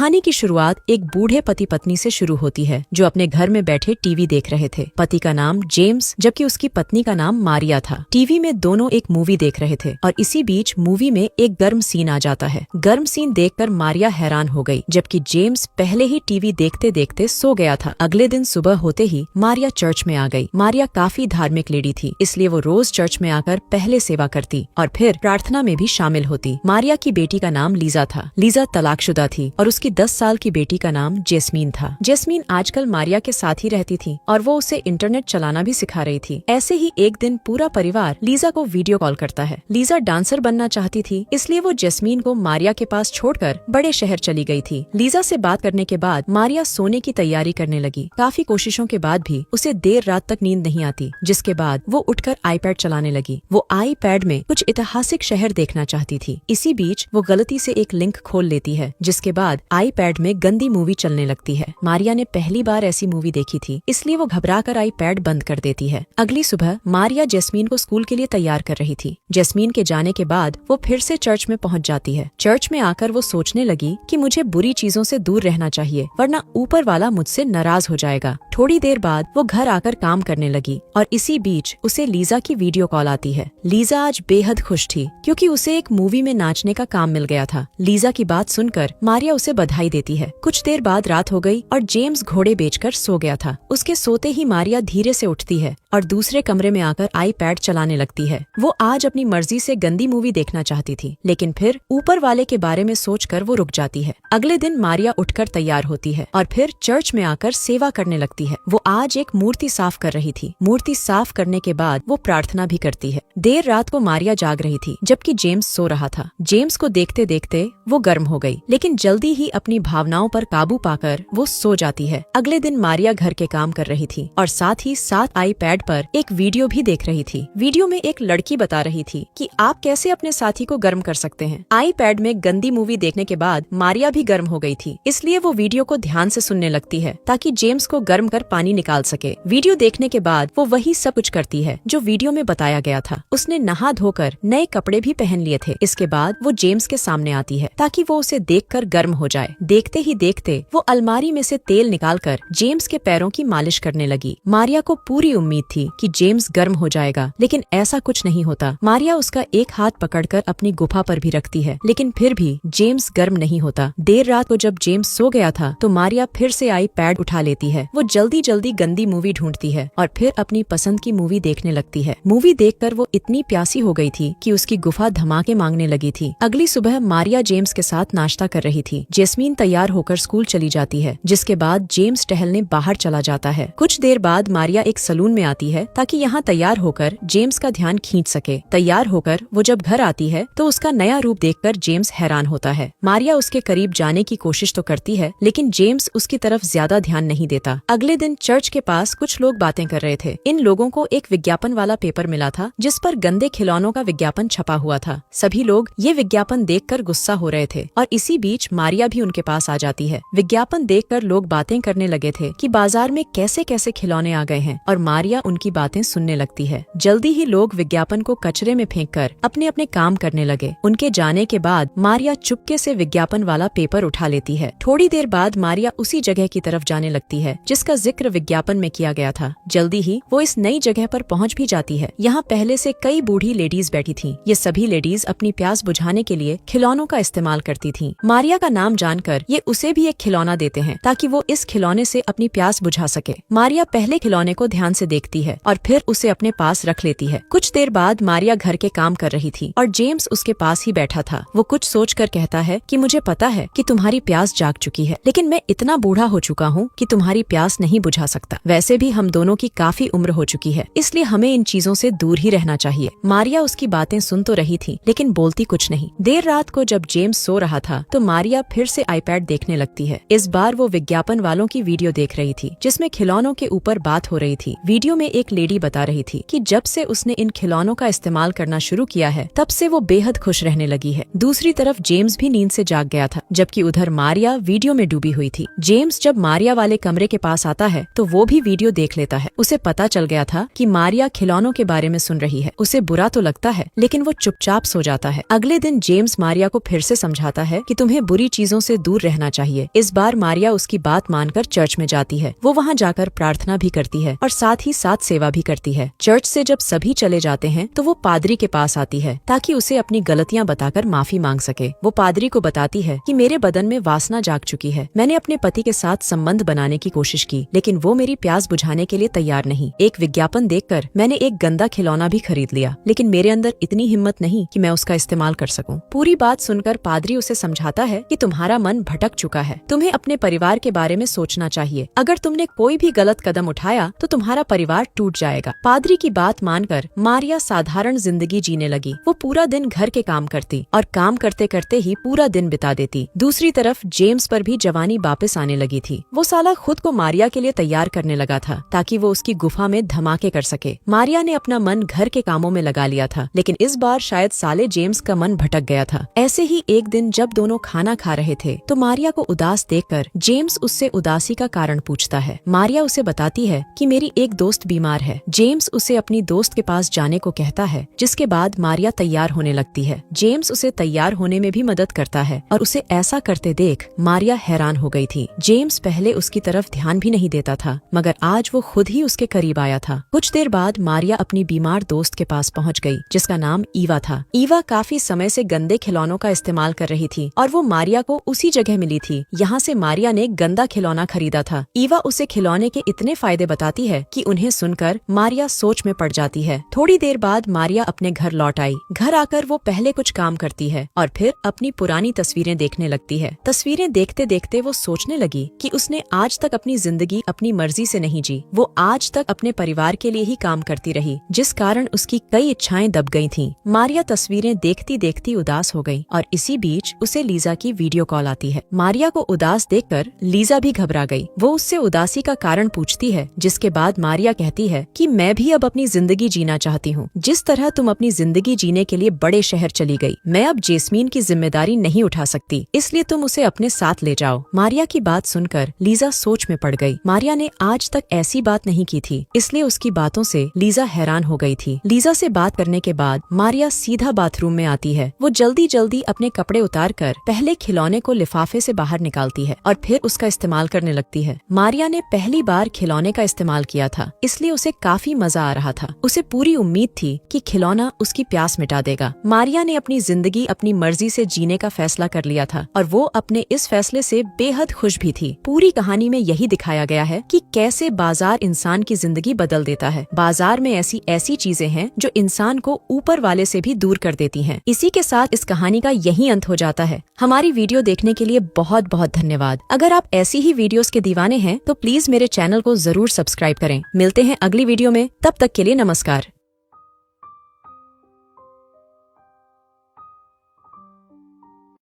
कहानी की शुरुआत एक बूढ़े पति पत्नी से शुरू होती है जो अपने घर में बैठे टीवी देख रहे थे। पति का नाम जेम्स जबकि उसकी पत्नी का नाम मारिया था। टीवी में दोनों एक मूवी देख रहे थे और इसी बीच मूवी में एक गर्म सीन आ जाता है। गर्म सीन देखकर मारिया हैरान हो गई जबकि जेम्स पहले ही टीवी देखते देखते सो गया था। अगले दिन सुबह होते ही मारिया चर्च में आ गई। मारिया काफी धार्मिक लेडी थी, इसलिए वो रोज चर्च में आकर पहले सेवा करती और फिर प्रार्थना में भी शामिल होती। मारिया की बेटी का नाम लीजा था। लीजा तलाकशुदा थी और उसकी 10 साल की बेटी का नाम जेस्मीन था। जेस्मीन आजकल मारिया के साथ ही रहती थी और वो उसे इंटरनेट चलाना भी सिखा रही थी। ऐसे ही एक दिन पूरा परिवार लीजा को वीडियो कॉल करता है। लीजा डांसर बनना चाहती थी, इसलिए वो जेस्मीन को मारिया के पास छोड़कर बड़े शहर चली गई थी। लीजा से बात करने के बाद मारिया सोने की तैयारी करने लगी। काफी कोशिशों के बाद भी उसे देर रात तक नींद नहीं आती, जिसके बाद वो उठकर आईपैड चलाने लगी। वो आईपैड में कुछ ऐतिहासिक शहर देखना चाहती थी। इसी बीच वो गलती से एक लिंक खोल लेती है, जिसके बाद आईपैड में गंदी मूवी चलने लगती है। मारिया ने पहली बार ऐसी मूवी देखी थी, इसलिए वो घबराकर आईपैड बंद कर देती है। अगली सुबह मारिया जेस्मीन को स्कूल के लिए तैयार कर रही थी। जेस्मीन के जाने के बाद वो फिर से चर्च में पहुंच जाती है। चर्च में आकर वो सोचने लगी कि मुझे बुरी चीजों से दूर रहना चाहिए, वरना ऊपर वाला मुझसे नाराज हो जाएगा। थोड़ी देर बाद वो घर आकर काम करने लगी और इसी बीच उसे लीजा की वीडियो कॉल आती है। लीजा आज बेहद खुश थी क्योंकि उसे एक मूवी में नाचने का काम मिल गया था। लीजा की बात सुनकर मारिया उसे बधाई देती है। कुछ देर बाद रात हो गई और जेम्स घोड़े बेचकर सो गया था। उसके सोते ही मारिया धीरे से उठती है और दूसरे कमरे में आकर आईपैड चलाने लगती है। वो आज अपनी मर्जी से गंदी मूवी देखना चाहती थी, लेकिन फिर ऊपर वाले के बारे में सोचकर वो रुक जाती है। अगले दिन मारिया उठकर तैयार होती है और फिर चर्च में आकर सेवा करने लगती है। वो आज एक मूर्ति साफ कर रही थी। मूर्ति साफ करने के बाद वो प्रार्थना भी करती है। देर रात को मारिया जाग रही थी जबकि जेम्स सो रहा था। जेम्स को देखते देखते वो गर्म हो गई, लेकिन जल्दी ही अपनी भावनाओं पर काबू पाकर वो सो जाती है। अगले दिन मारिया घर के काम कर रही थी और साथ ही साथ आईपैड पर एक वीडियो भी देख रही थी। वीडियो में एक लड़की बता रही थी कि आप कैसे अपने साथी को गर्म कर सकते हैं। आईपैड में गंदी मूवी देखने के बाद मारिया भी गर्म हो गई थी, इसलिए वो वीडियो को ध्यान से सुनने लगती है ताकि जेम्स को गर्म कर पानी निकाल सके। वीडियो देखने के बाद वो वही सब कुछ करती है जो वीडियो में बताया गया था। उसने नहा धोकर नए कपड़े भी पहन लिए थे। इसके बाद वो जेम्स के सामने आती है ताकि वो उसे देखकर गर्म हो जाए। देखते ही देखते वो अलमारी में से तेल निकालकर जेम्स के पैरों की मालिश करने लगी। मारिया को पूरी उम्मीद थी कि जेम्स गर्म हो जाएगा, लेकिन ऐसा कुछ नहीं होता। मारिया उसका एक हाथ पकड़कर अपनी गुफा पर भी रखती है, लेकिन फिर भी जेम्स गर्म नहीं होता। देर रात को जब जेम्स सो गया था तो मारिया फिर से आईपैड उठा लेती है। वो जल्दी जल्दी गंदी मूवी ढूंढती है और फिर अपनी पसंद की मूवी देखने लगती है। मूवी देखकर वो इतनी प्यासी हो गई थी कि उसकी गुफा धमाके मांगने लगी थी। अगली सुबह मारिया जेम्स के साथ नाश्ता कर रही थी। जेस्मीन तैयार होकर स्कूल चली जाती है, जिसके बाद जेम्स टहलने बाहर चला जाता है। कुछ देर बाद मारिया एक सलून में आती है ताकि यहाँ तैयार होकर जेम्स का ध्यान खींच सके। तैयार होकर वो जब घर आती है तो उसका नया रूप देखकर जेम्स हैरान होता है। मारिया उसके करीब जाने की कोशिश तो करती है, लेकिन जेम्स उसकी तरफ ज्यादा ध्यान नहीं देता। अगले दिन चर्च के पास कुछ लोग बातें कर रहे थे। इन लोगों को एक विज्ञापन वाला पेपर मिला था जिस पर गंदे खिलौनों का विज्ञापन छपा हुआ था। सभी लोग ये विज्ञापन देखकर गुस्सा हो रहे थे और इसी बीच मारिया भी उनके पास आ जाती है। विज्ञापन देखकर लोग बातें करने लगे थे कि बाजार में कैसे कैसे खिलौने आ गए हैं और मारिया उनकी बातें सुनने लगती है। जल्दी ही लोग विज्ञापन को कचरे में फेंककर अपने अपने काम करने लगे। उनके जाने के बाद मारिया चुपके से विज्ञापन वाला पेपर उठा लेती है। थोड़ी देर बाद मारिया उसी जगह की तरफ जाने लगती है जिसका जिक्र विज्ञापन में किया गया था। जल्दी ही वो इस नई जगह पर पहुंच भी जाती है। यहाँ पहले से कई बूढ़ी लेडीज बैठी थीं। ये सभी लेडीज अपनी प्यास बुझाने के लिए खिलौनों का इस्तेमाल करती थीं। मारिया का नाम जानकर ये उसे भी एक खिलौना देते हैं ताकि वो इस खिलौने से अपनी प्यास बुझा सके। मारिया पहले खिलौने को ध्यान से देखती है और फिर उसे अपने पास रख लेती है। कुछ देर बाद मारिया घर के काम कर रही थी और जेम्स उसके पास ही बैठा था। वो कुछ सोचकर कहता है कि मुझे पता है कि तुम्हारी प्यास जाग चुकी है, लेकिन मैं इतना बूढ़ा हो चुका हूँ कि तुम्हारी प्यास नहीं बुझा सकता। वैसे भी हम दोनों की काफी उम्र हो चुकी है, इसलिए हमें इन चीजों से दूर ही रहना चाहिए। मारिया उसकी बातें सुन तो रही थी, लेकिन बोलती कुछ नहीं। देर रात को जब जेम्स सो रहा था तो मारिया फिर से आईपैड देखने लगती है। इस बार वो विज्ञापन वालों की वीडियो देख रही थी जिसमें खिलौनों के ऊपर बात हो रही थी। वीडियो में एक लेडी बता रही थी कि जब से उसने इन खिलौनों का इस्तेमाल करना शुरू किया है तब से वो बेहद खुश रहने लगी है। दूसरी तरफ जेम्स भी नींद से जाग गया था, जबकि उधर मारिया वीडियो में डूबी हुई थी। जेम्स जब मारिया वाले कमरे के पास आता है तो वो भी वीडियो देख लेता है। उसे पता चल गया था कि मारिया खिलौनों के बारे में सुन रही है। उसे बुरा तो लगता है लेकिन वो चुपचाप सो जाता है। अगले दिन जेम्स मारिया को फिर से समझाता है कि तुम्हें बुरी चीजों से दूर रहना चाहिए। इस बार मारिया उसकी बात मानकर चर्च में जाती है। वो वहाँ जाकर प्रार्थना भी करती है और साथ ही साथ सेवा भी करती है। चर्च से जब सभी चले जाते हैं तो वो पादरी के पास आती है ताकि उसे अपनी गलतियाँ बताकर माफी मांग सके। वो पादरी को बताती है कि मेरे बदन में वासना जाग चुकी है। मैंने अपने पति के साथ संबंध बनाने की कोशिश की लेकिन वो मेरी प्यास बुझाने के लिए तैयार नहीं। एक विज्ञापन देखकर मैंने एक गंदा खिलौना भी खरीद लिया लेकिन मेरे अंदर इतनी हिम्मत नहीं कि मैं उसका इस्तेमाल कर सकूं। पूरी बात सुनकर पादरी उसे समझाता है कि तुम्हारा मन भटक चुका है, तुम्हें अपने परिवार के बारे में सोचना चाहिए। अगर तुमने कोई भी गलत कदम उठाया तो तुम्हारा परिवार टूट जाएगा। पादरी की बात मानकर मारिया साधारण जिंदगी जीने लगी। वो पूरा दिन घर के काम करती और काम करते करते ही पूरा दिन बिता देती। दूसरी तरफ जेम्स पर भी जवानी वापस आने लगी थी। वो साला खुद को मारिया के लिए तैयार करने लगा था ताकि वो उसकी गुफा में धमाके कर सके। मारिया ने अपना मन घर के कामों में लगा लिया था लेकिन इस बार शायद साले जेम्स का मन भटक गया था। ऐसे ही एक दिन जब दोनों खाना खा रहे थे तो मारिया को उदास देखकर जेम्स उससे उदासी का कारण पूछता है। मारिया उसे बताती है कि मेरी एक दोस्त बीमार है। जेम्स उसे अपनी दोस्त के पास जाने को कहता है, जिसके बाद मारिया तैयार होने लगती है। जेम्स उसे तैयार होने में भी मदद करता है और उसे ऐसा करते देख मारिया हैरान हो गई थी। जेम्स पहले उसकी तरफ ध्यान भी नहीं देता था मगर आज वो खुद ही उसके करीब आया था। कुछ देर बाद मारिया अपनी बीमार दोस्त के पास पहुंच गई जिसका नाम ईवा था। ईवा काफी समय से गंदे खिलौनों का इस्तेमाल कर रही थी और वो मारिया को उसी जगह मिली थी यहाँ से मारिया ने गंदा खिलौना खरीदा था। ईवा उसे खिलौने के इतने फायदे बताती है कि उन्हें सुनकर मारिया सोच में पड़ जाती है। थोड़ी देर बाद मारिया अपने घर लौट आई। घर आकर वो पहले कुछ काम करती है और फिर अपनी पुरानी तस्वीरें देखने लगती है। तस्वीरें देखते देखते वो सोचने लगी कि उसने आज तक अपनी जिंदगी अपनी मर्जी से नहीं जी। वो आज तक अपने परिवार के लिए ही काम करती रही जिस कारण उसकी कई इच्छाएं दब गई थीं। मारिया तस्वीरें देखती देखती उदास हो गई और इसी बीच उसे लीजा की वीडियो कॉल आती है। मारिया को उदास देखकर लीजा भी घबरा गई। वो उससे उदासी का कारण पूछती है जिसके बाद मारिया कहती है कि मैं भी अब अपनी जिंदगी जीना चाहती हूँ। जिस तरह तुम अपनी जिंदगी जीने के लिए बड़े शहर चली गई, मैं अब जेस्मीन की जिम्मेदारी नहीं उठा सकती, इसलिए तुम उसे अपने साथ ले जाओ। मारिया की बात सुनकर लीजा सोच में पड़ गई। मारिया ने आज तक ऐसी बात नहीं की थी इसलिए उसकी बातों से लीजा हैरान हो गई थी। लीजा से बात करने के बाद मारिया सीधा बाथरूम में आती है। वो जल्दी जल्दी अपने कपड़े उतार कर पहले खिलौने को लिफाफे से बाहर निकालती है और फिर उसका इस्तेमाल करने लगती है। मारिया ने पहली बार खिलौने का इस्तेमाल किया था इसलिए उसे काफी मजा आ रहा था। उसे पूरी उम्मीद थी कि खिलौना उसकी प्यास मिटा देगा। मारिया ने अपनी जिंदगी अपनी मर्जी से जीने का फैसला कर लिया था और वो अपने इस फैसले से बेहद खुश भी थी। पूरी कहानी में यही दिखाया गया है कि कैसे बाजार इंसान की जिंदगी बदल देता है। बाजार में ऐसी चीजें हैं जो इंसान को ऊपर वाले से भी दूर कर देती हैं। इसी के साथ इस कहानी का यही अंत हो जाता है। हमारी वीडियो देखने के लिए बहुत बहुत धन्यवाद। अगर आप ऐसी ही वीडियोस के दीवाने हैं तो प्लीज मेरे चैनल को जरूर सब्सक्राइब करें। मिलते हैं अगली वीडियो में, तब तक के लिए नमस्कार।